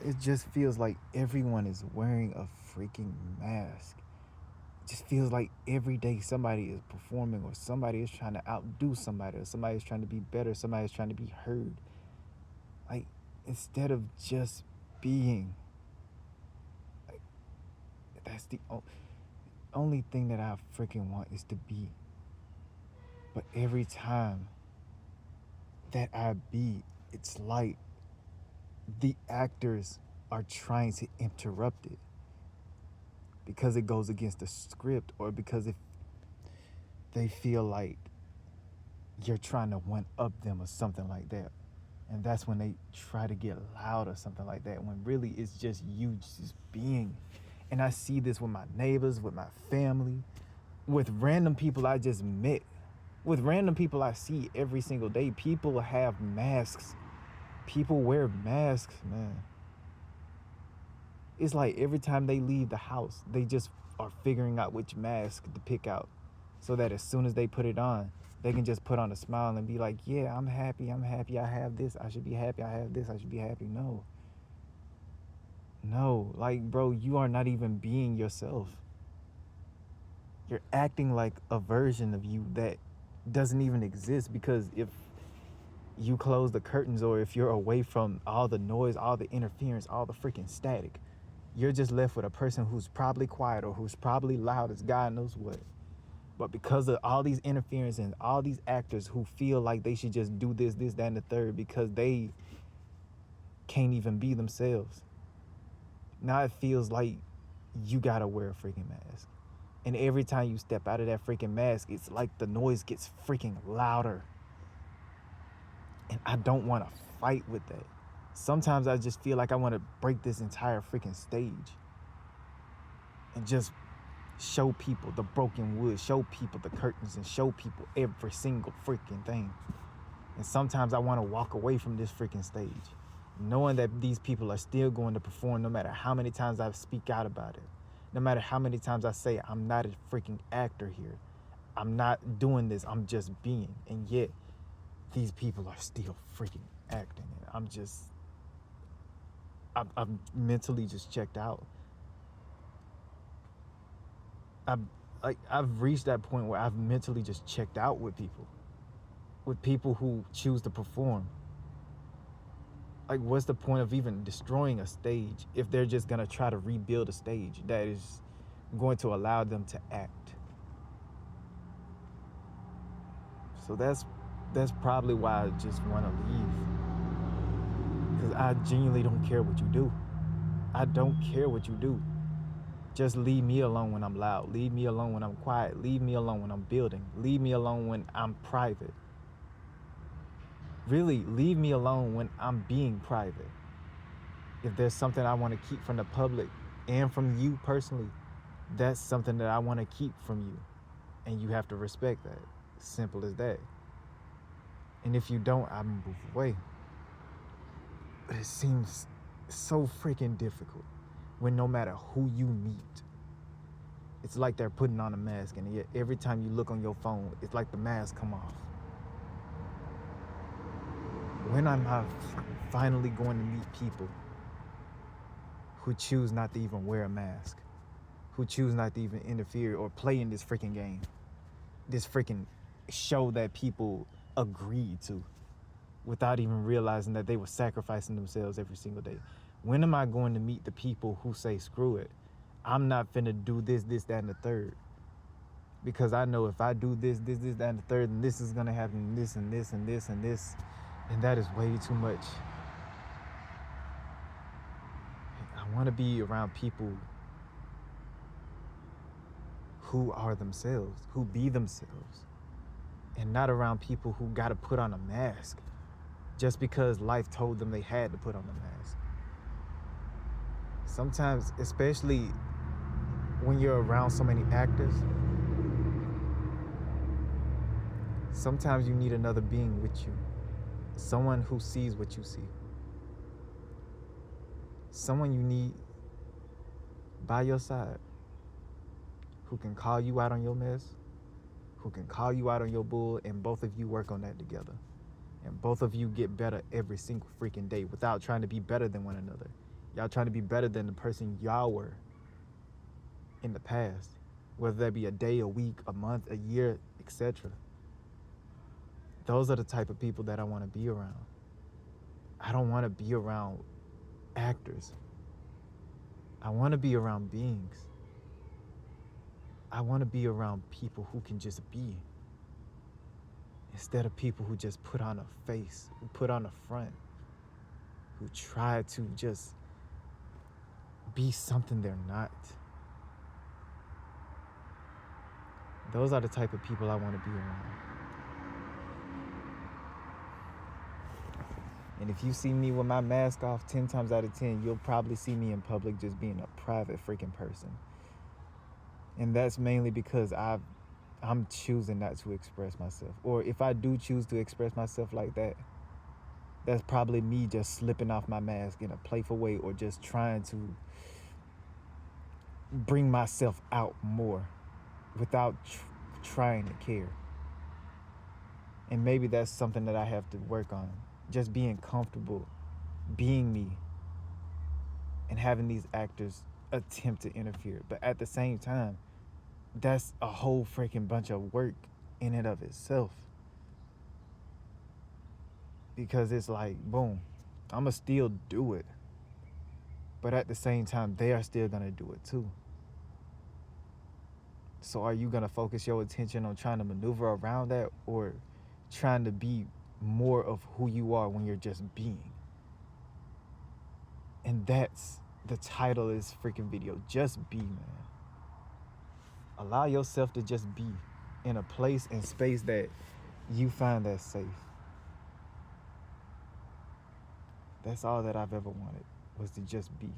it just feels like everyone is wearing a freaking mask. It just feels like every day somebody is performing, or somebody is trying to outdo somebody, or somebody is trying to be better, somebody is trying to be heard. Like, instead of just being, like, that's the only thing that I freaking want is to be. But every time that I be, it's like the actors are trying to interrupt it because it goes against the script, or because if they feel like you're trying to one up them or something like that. And that's when they try to get loud or something like that, when really it's just you just being. And I see this with my neighbors, with my family, with random people I just met, with random people I see every single day. People have masks. People wear masks, man. It's like every time they leave the house, they just are figuring out which mask to pick out, so that as soon as they put it on, they can just put on a smile and be like, yeah, I'm happy, I have this, I should be happy, I have this, I should be happy. No. No, like, bro, you are not even being yourself. You're acting like a version of you that doesn't even exist, because if you close the curtains, or if you're away from all the noise, all the interference, all the freaking static, you're just left with a person who's probably quiet, or who's probably loud as God knows what. But because of all these interference and all these actors who feel like they should just do this, that, and the third, because they can't even be themselves, now it feels like you gotta wear a freaking mask. And every time you step out of that freaking mask, it's like the noise gets freaking louder. And I don't want to fight with that. Sometimes I just feel like I want to break this entire freaking stage and just show people the broken wood, show people the curtains, and show people every single freaking thing. And sometimes I want to walk away from this freaking stage, knowing that these people are still going to perform, no matter how many times I speak out about it, no matter how many times I say I'm not a freaking actor here, I'm not doing this, I'm just being. And yet these people are still freaking acting. And I'm mentally just checked out. I've reached that point where I've mentally just checked out with people who choose to perform. Like, what's the point of even destroying a stage if they're just gonna try to rebuild a stage that is going to allow them to act? So that's probably why I just want to leave, because I genuinely don't care what you do. I don't care what you do. Just leave me alone when I'm loud. Leave me alone when I'm quiet. Leave me alone when I'm building. Leave me alone when I'm private. Really, leave me alone when I'm being private. If there's something I want to keep from the public and from you personally, that's something that I want to keep from you. And you have to respect that. Simple as that. And if you don't, I move away. But it seems so freaking difficult when no matter who you meet, it's like they're putting on a mask, and yet every time you look on your phone, it's like the mask come off. When am I finally going to meet people who choose not to even wear a mask, who choose not to even interfere or play in this freaking game, this freaking show that people agreed to, without even realizing that they were sacrificing themselves every single day? When am I going to meet the people who say, screw it, I'm not finna do this, that, and the third? Because I know if I do this, that, and the third, then this is gonna happen, this, and this, and this, and this. And that is way too much. I wanna be around people who are themselves, who be themselves. And not around people who gotta put on a mask just because life told them they had to put on the mask. Sometimes, especially when you're around so many actors, sometimes you need another being with you. Someone who sees what you see. Someone you need by your side, who can call you out on your mess, who can call you out on your bull, and both of you work on that together. And both of you get better every single freaking day without trying to be better than one another. Y'all trying to be better than the person y'all were in the past, whether that be a day, a week, a month, a year, etc. Those are the type of people that I want to be around. I don't want to be around actors. I want to be around beings. I want to be around people who can just be, instead of people who just put on a face, who put on a front, who try to just be something they're not. Those are the type of people I want to be around. And if you see me with my mask off 10 times out of 10, you'll probably see me in public just being a private freaking person. And that's mainly because I'm choosing not to express myself. Or if I do choose to express myself like that, that's probably me just slipping off my mask in a playful way, or just trying to bring myself out more without trying to care. And maybe that's something that I have to work on. Just being comfortable being me and having these actors attempt to interfere. But at the same time, that's a whole freaking bunch of work in and of itself. Because it's like, boom, I'ma still do it. But at the same time, they are still gonna do it too. So are you gonna focus your attention on trying to maneuver around that, or trying to be more of who you are when you're just being? And that's the title of this freaking video. Just be, man. Allow yourself to just be in a place and space that you find that's safe. That's all that I've ever wanted, was to just be.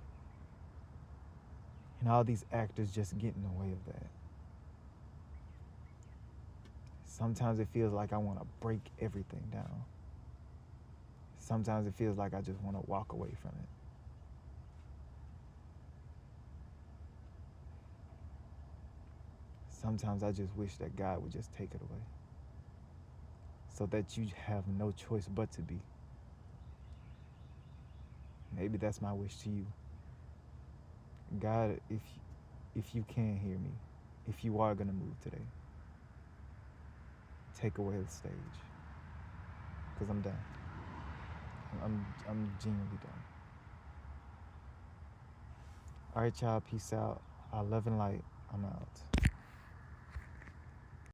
And all these actors just get in the way of that. Sometimes it feels like I want to break everything down. Sometimes it feels like I just want to walk away from it. Sometimes I just wish that God would just take it away, so that you have no choice but to be. Maybe that's my wish to you. God, if you can hear me, if you are gonna move today, take away the stage, because I'm done. I'm genuinely done. All right, y'all. Peace out. I love and light. I'm out.